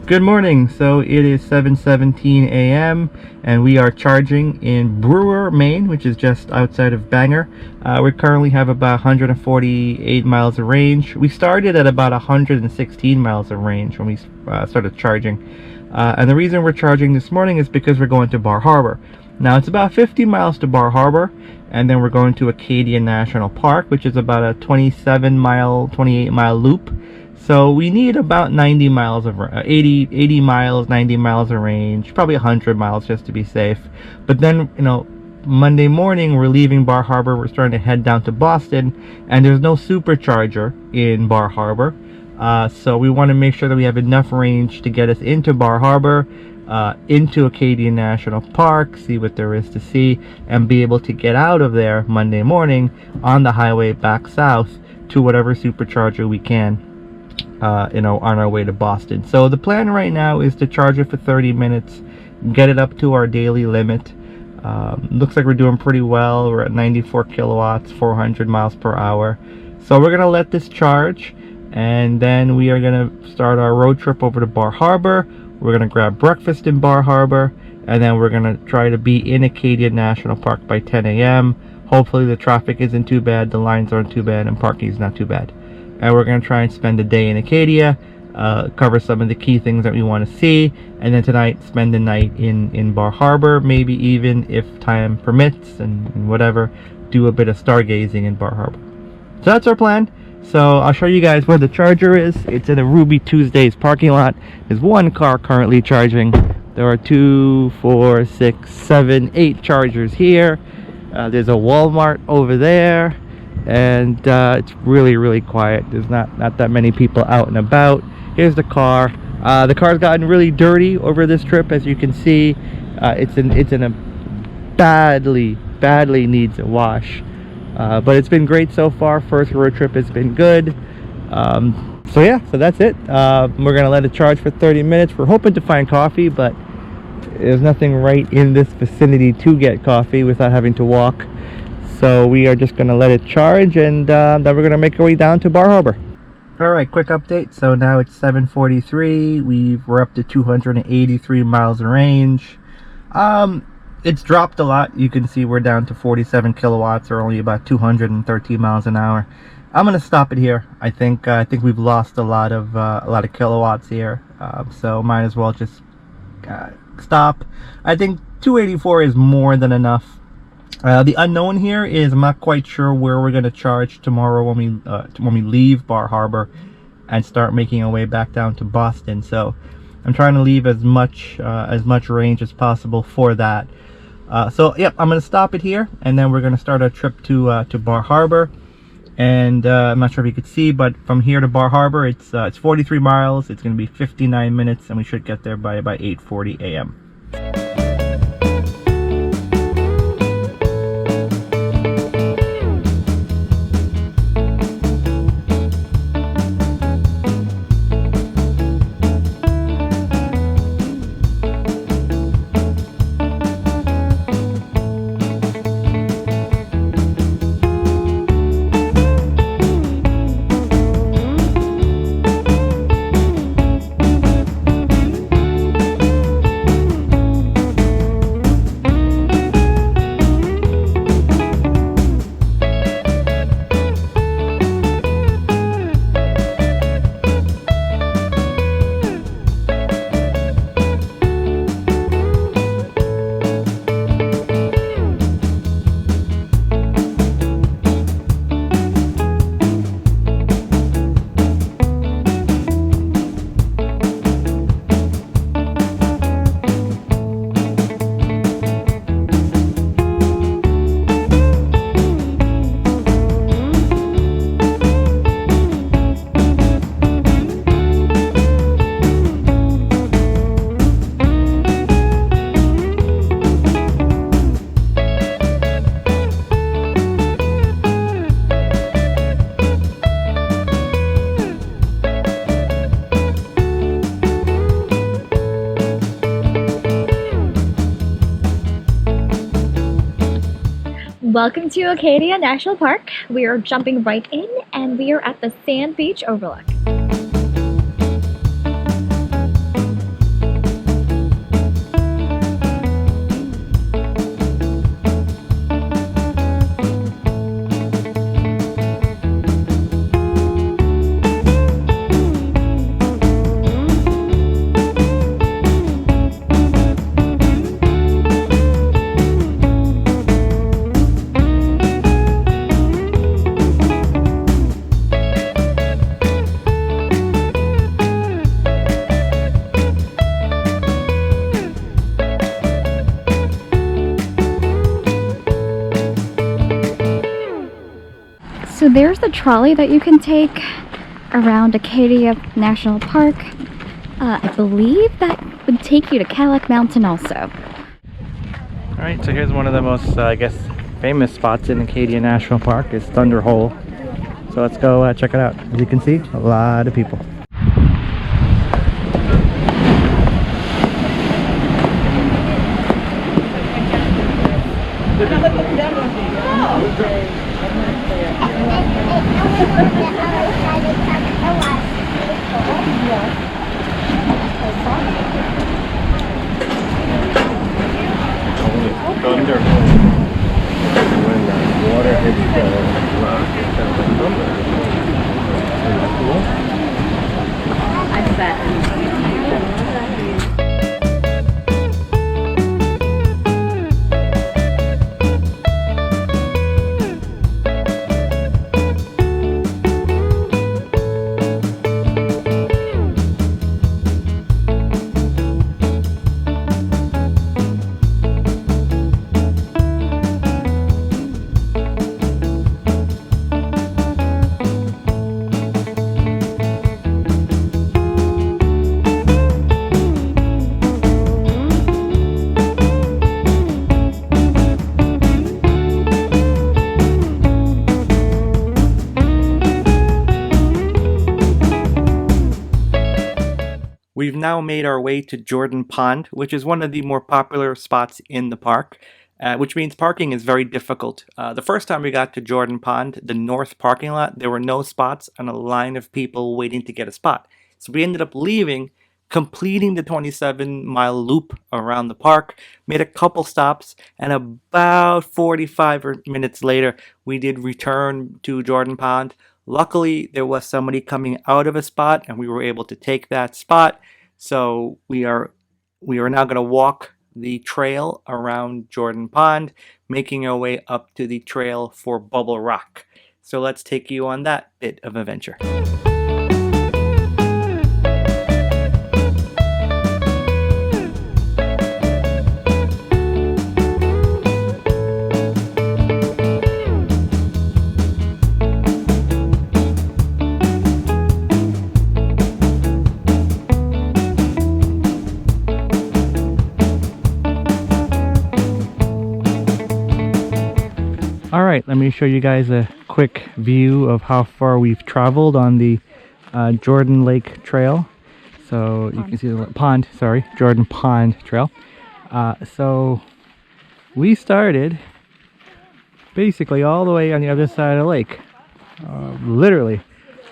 Good morning. So it is 7:17 a.m. and we are charging in Brewer, Maine, which is just outside of Bangor. We currently have about 148 miles of range. We started at about 116 miles of range when we started charging. And the reason we're charging this morning is because we're going to Bar Harbor. Now it's about 50 miles to Bar Harbor, and then we're going to Acadia National Park, which is about a 28 mile loop. So we need about 90 miles of 80 miles, 90 miles of range, probably 100 miles just to be safe. But then, Monday morning we're leaving Bar Harbor. We're starting to head down to Boston, and there's no supercharger in Bar Harbor. So we want to make sure that we have enough range to get us into Bar Harbor, into Acadia National Park, see what there is to see, and be able to get out of there Monday morning on the highway back south to whatever supercharger we can. On our way to Boston. So the plan right now is to charge it for 30 minutes, get it up to our daily limit. Looks like we're doing pretty well. We're at 94 kilowatts, 400 miles per hour. So we're gonna let this charge, and then we are gonna start our road trip over to Bar Harbor. We're gonna grab breakfast in Bar Harbor, and then we're gonna try to be in Acadia National Park by 10 a.m. Hopefully the traffic isn't too bad, the lines aren't too bad, and parking is not too bad. And we're going to try and spend the day in Acadia, cover some of the key things that we want to see, and then tonight spend the night in Bar Harbor, maybe even, if time permits and whatever, do a bit of stargazing in Bar Harbor. So that's our plan. So I'll show you guys where the charger is. It's in the Ruby Tuesdays parking lot. There's one car currently charging. There are 2, 4, 6, 7, 8 chargers here. There's a Walmart over there. And it's really quiet. There's not that many people out and about. Here's the car. The car's gotten really dirty over this trip, as you can see. It's in a badly needs a wash, but it's been great so far. First road trip has been good. So yeah, so that's it. We're gonna let it charge for 30 minutes. We're hoping to find coffee, but there's nothing right in this vicinity to get coffee without having to walk. So we are just going to let it charge, and then we're going to make our way down to Bar Harbor. Alright, quick update. So now it's 7:43. We're up to 283 miles of range. It's dropped a lot. You can see we're down to 47 kilowatts, or only about 213 miles an hour. I'm going to stop it here. I think we've lost a lot of kilowatts here. So might as well just stop. I think 284 is more than enough. The unknown here is I'm not quite sure where we're going to charge tomorrow when we leave Bar Harbor and start making our way back down to Boston. So I'm trying to leave as much range as possible for that. So yep, I'm going to stop it here, and then we're going to start our trip to Bar Harbor. And I'm not sure if you could see, but from here to Bar Harbor, it's 43 miles. It's going to be 59 minutes, and we should get there by about 8:40 a.m. Welcome to Acadia National Park. We are jumping right in, and we are at the Sand Beach Overlook. So there's the trolley that you can take around Acadia National Park. I believe that would take you to Cadillac Mountain also. Alright, so here's one of the most, I guess, famous spots in Acadia National Park is Thunder Hole. So let's go check it out. As you can see, a lot of people. Thunder. When the water hits the rock, it sounds like thunder. Isn't that cool? I bet. We've now made our way to Jordon Pond, which is one of the more popular spots in the park, which means parking is very difficult. The first time we got to Jordon Pond, the north parking lot, there were no spots and a line of people waiting to get a spot. So we ended up leaving, completing the 27-mile loop around the park, made a couple stops, and about 45 minutes later, we did return to Jordon Pond. Luckily, there was somebody coming out of a spot, and we were able to take that spot. So we are now going to walk the trail around Jordon Pond, making our way up to the trail for Bubble Rock. So let's take you on that bit of adventure. Alright, let me show you guys a quick view of how far we've traveled on the Jordon Lake Trail. So you can see the Jordon Pond Trail. So we started basically all the way on the other side of the lake. Literally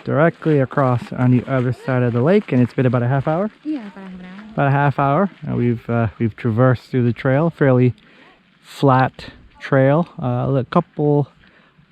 directly across on the other side of the lake, and it's been about a half hour. Yeah, about half an hour. About a half hour. We've traversed through the trail, fairly flat trail, a couple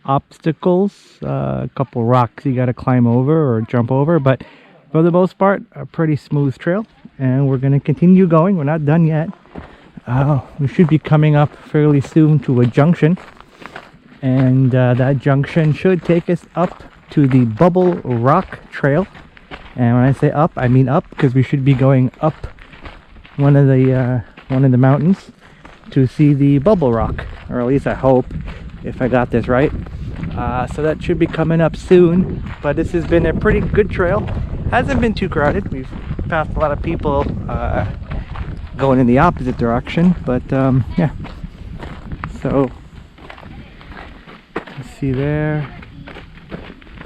obstacles, a couple rocks you got to climb over or jump over, but for the most part a pretty smooth trail, and we're going to continue going. We're not done yet. We should be coming up fairly soon to a junction, and that junction should take us up to the Bubble Rock Trail. And when I say up, I mean up, because we should be going up one of the mountains to see the Bubble Rock, or at least I hope, if I got this right. So that should be coming up soon, but this has been a pretty good trail. Hasn't been too crowded. We've passed a lot of people going in the opposite direction, but yeah. So let's see there,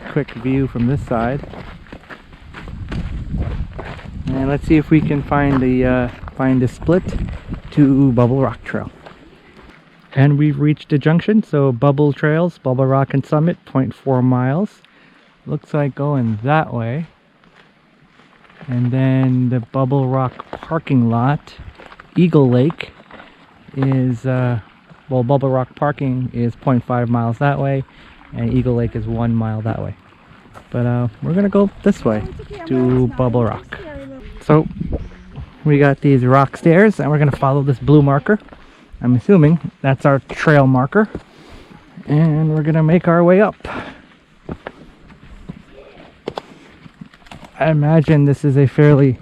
quick view from this side, and let's see if we can find the split to Bubble Rock Trail. And we've reached a junction, so Bubble Trails, Bubble Rock and Summit, 0.4 miles. Looks like going that way. And then the Bubble Rock parking lot, Eagle Lake, is, Bubble Rock parking is 0.5 miles that way, and Eagle Lake is 1 mile that way. But we're gonna go this way to Bubble Rock. So we got these rock stairs, and we're gonna follow this blue marker. I'm assuming that's our trail marker, and we're gonna make our way up. I imagine this is a fairly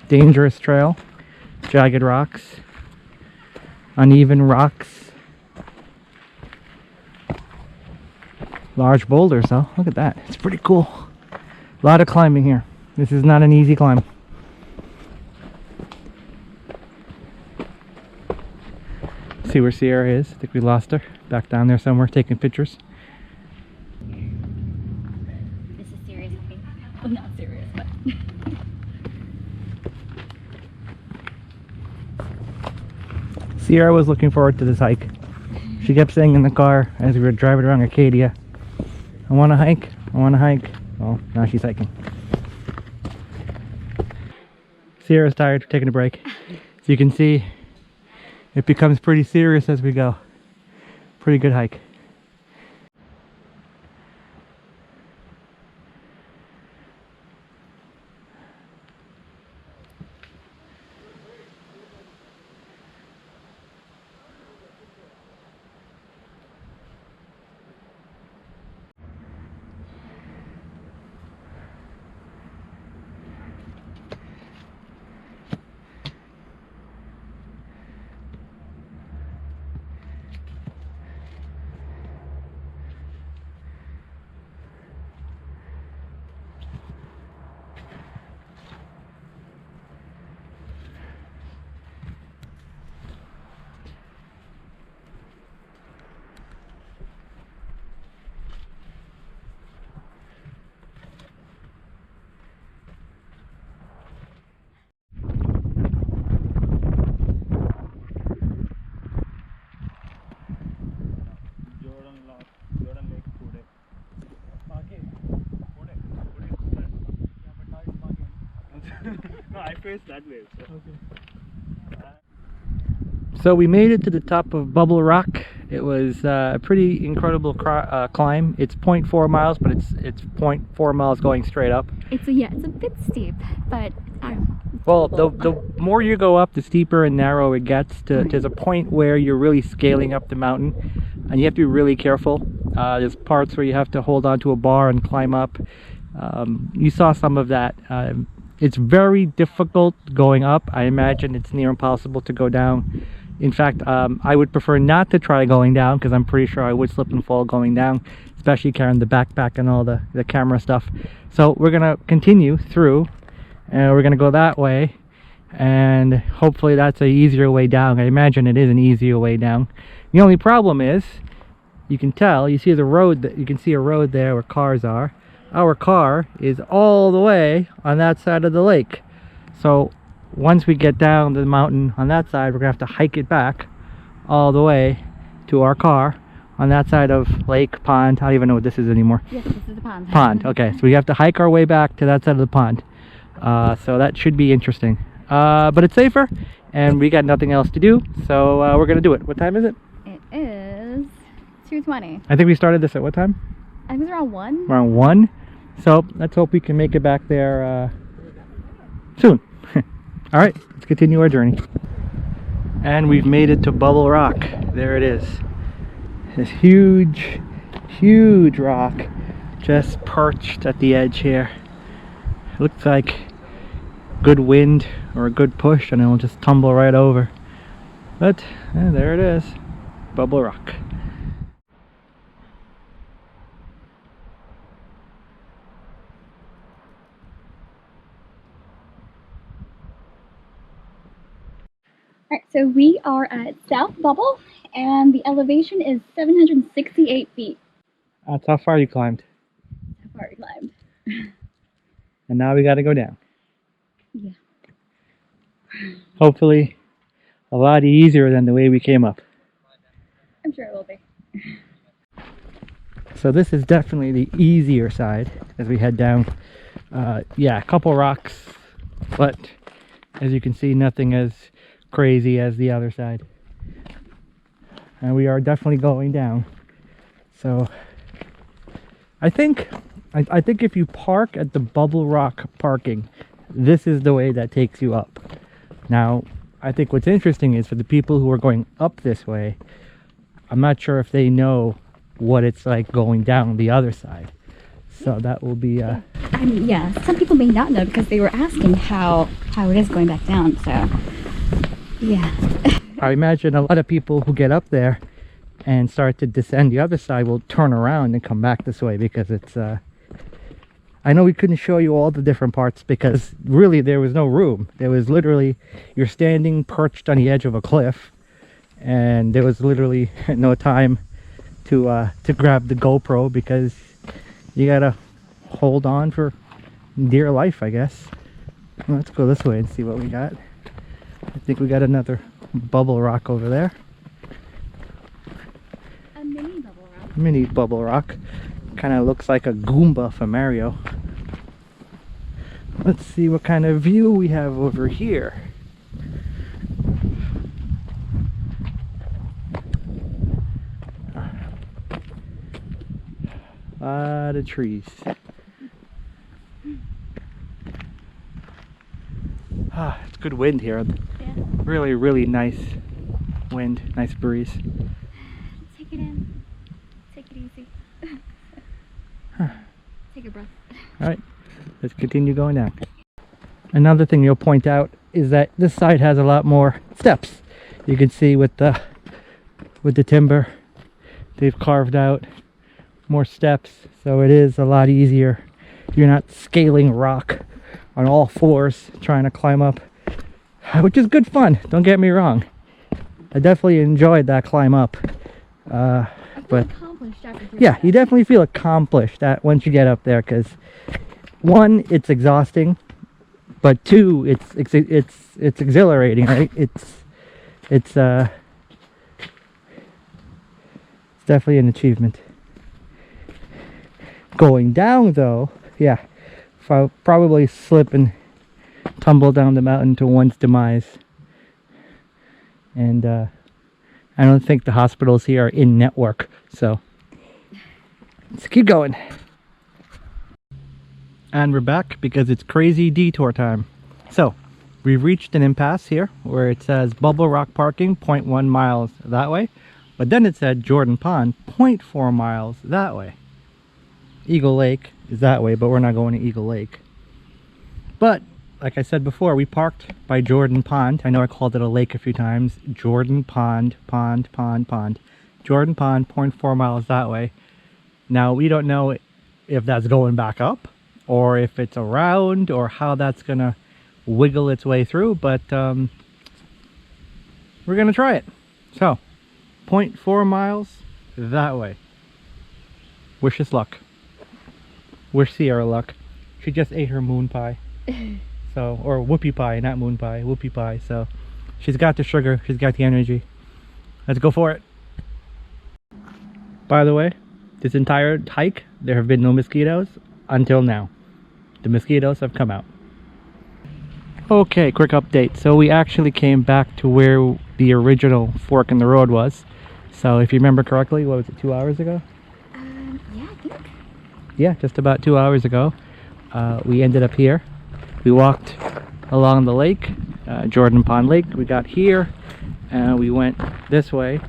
dangerous trail. Jagged rocks, uneven rocks. Large boulders though. Look at that. It's pretty cool. A lot of climbing here. This is not an easy climb. See where Sierra is. I think we lost her. Back down there somewhere taking pictures. This is serious, I think. Well, not serious, but... Sierra was looking forward to this hike. She kept saying in the car as we were driving around Acadia, I want to hike, I want to hike. Well, now she's hiking. Sierra's tired, taking a break. So you can see it becomes pretty serious as we go. Pretty good hike. No, I faced that way. So. Okay. So we made it to the top of Bubble Rock. It was a pretty incredible climb. It's 0.4 miles, but it's 0.4 miles going straight up. It's a bit steep, but well, the more you go up, the steeper and narrow it gets. To the point where you're really scaling up the mountain, and you have to be really careful. There's parts where you have to hold onto a bar and climb up. You saw some of that. It's very difficult going up. I imagine it's near impossible to go down. In fact, I would prefer not to try going down because I'm pretty sure I would slip and fall going down, especially carrying the backpack and all the camera stuff. So we're gonna continue through, and we're gonna go that way, and hopefully that's an easier way down. I imagine it is an easier way down. The only problem is, you can tell, you see the road, you can see a road there where cars are. Our car is all the way on that side of the lake. So once we get down the mountain on that side, we're gonna have to hike it back all the way to our car on that side of lake, pond. I don't even know what this is anymore. yes, this is the pond. Pond, okay. So we have to hike our way back to that side of the pond. So that should be interesting. But it's safer, and we got nothing else to do, so we're gonna do it. What time is it? It is 2:20. I think we started this at what time? I think it's around 1. Around 1. So let's hope we can make it back there soon. All right, let's continue our journey. And we've made it to Bubble Rock. There it is. This huge, huge rock just perched at the edge here. It looks like good wind or a good push and it'll just tumble right over. But there it is, Bubble Rock. Alright, so we are at South Bubble, and the elevation is 768 feet. That's how far you climbed. How far we climbed. And now we got to go down. Yeah. Hopefully a lot easier than the way we came up. I'm sure it will be. So this is definitely the easier side as we head down. Yeah, a couple rocks, but as you can see, nothing as crazy as the other side. And we are definitely going down. So I think if you park at the Bubble Rock parking, this is the way that takes you up. Now, I think what's interesting is for the people who are going up this way, I'm not sure if they know what it's like going down the other side. So that will be I mean, yeah, some people may not know because they were asking how it is going back down, so yeah. I imagine a lot of people who get up there and start to descend the other side, we'll turn around and come back this way, because it's I know we couldn't show you all the different parts because really there was no room. There was literally, you're standing perched on the edge of a cliff, and there was literally no time to grab the GoPro, because you gotta hold on for dear life, I guess. Well, let's go this way and see what we got. I think we got another bubble rock over there. A mini bubble rock. Mini bubble rock. Kind of looks like a Goomba from Mario. Let's see what kind of view we have over here. A lot of trees. It's good wind here. Yeah. Really, really nice wind, nice breeze. Take it in. Take it easy. Take a breath. Alright, let's continue going down. Another thing you'll point out is that this side has a lot more steps. You can see with the timber, they've carved out more steps, so it is a lot easier. You're not scaling rock on all fours trying to climb up, which is good fun, don't get me wrong. I definitely enjoyed that climb up. But yeah, you definitely feel accomplished once you get up there, because one, it's exhausting, but two, it's exhilarating, right? It's definitely an achievement. Going down though, yeah, I'll probably slip and tumble down the mountain to one's demise. And I don't think the hospitals here are in network, so let's keep going. And we're back because it's crazy detour time. So we've reached an impasse here where it says Bubble Rock parking 0.1 miles that way, but then it said Jordon Pond 0.4 miles that way. Eagle Lake is that way, but we're not going to Eagle Lake. But like I said before, we parked by Jordon Pond. I know I called it a lake a few times. Jordon Pond. Jordon Pond, 0.4 miles that way. Now, we don't know if that's going back up, or if it's around, or how that's going to wiggle its way through, but we're going to try it. So, 0.4 miles that way. Wish us luck. Wish Sierra luck. She just ate her moon pie. So, or whoopie pie, not moon pie, whoopie pie. So she's got the sugar, she's got the energy. Let's go for it. By the way, this entire hike, there have been no mosquitoes until now. The mosquitoes have come out. Okay, quick update. So we actually came back to where the original fork in the road was. So if you remember correctly, what was it, 2 hours ago? Yeah, I think. Yeah, just about 2 hours ago. We ended up here. We walked along the lake, Jordon Pond Lake. We got here and we went this way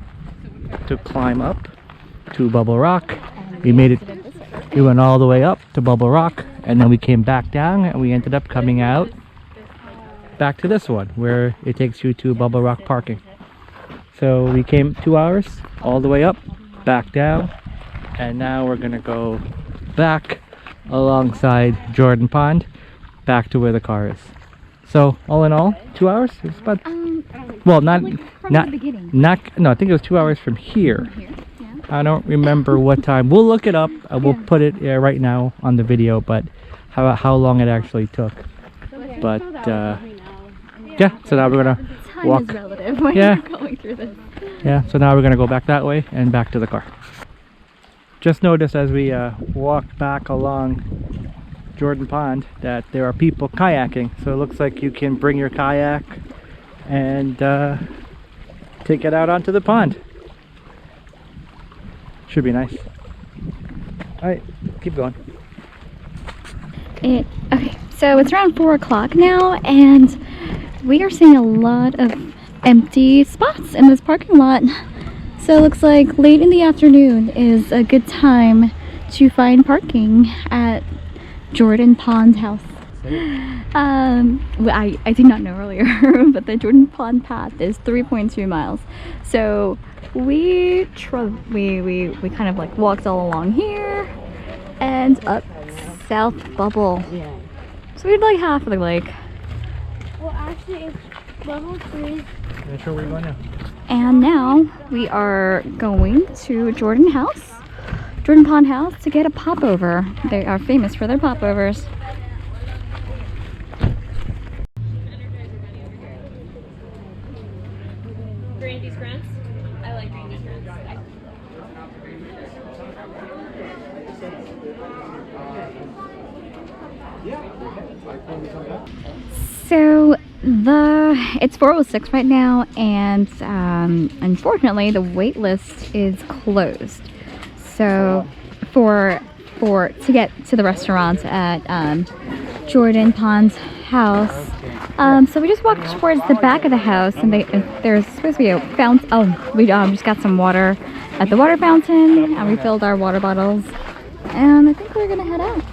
to climb up to Bubble Rock. We made it, we went all the way up to Bubble Rock, and then we came back down and we ended up coming out back to this one where it takes you to Bubble Rock parking. So we came 2 hours all the way up, back down, and now we're gonna go back alongside Jordon Pond back to where the car is. So all in all, 2 hours? It's about, well, no, I think it was 2 hours from here. I don't remember what time. We'll look it up. We'll put it right now on the video, but how long it actually took. But yeah, so now we're gonna walk. Time is relative when you're going through this. Yeah, so now we're gonna go back that way and back to the car. Just noticed as we walked back along Jordon Pond that there are people kayaking, so it looks like you can bring your kayak and take it out onto the pond. Should be nice. Alright, keep going. Okay, so it's around 4 o'clock now, and we are seeing a lot of empty spots in this parking lot. So it looks like late in the afternoon is a good time to find parking at Jordon Pond House. Well, I did not know earlier, but the Jordon Pond path is 3.2 miles. So we kind of like walked all along here and up South Bubble. Yeah. So we did like half of the lake. Well, actually, it's level 3. Not sure where you're going now. And now we are going to Jordon Pond House to get a popover. They are famous for their popovers. Grandy's Grants. I like Grandy's Grants. So it's 4:06 right now, and unfortunately the wait list is closed. So to get to the restaurant at Jordon Pond House. So we just walked towards the back of the house, and there's supposed to be a fountain. Oh, we just got some water at the water fountain, and we filled our water bottles, and I think we're gonna head out.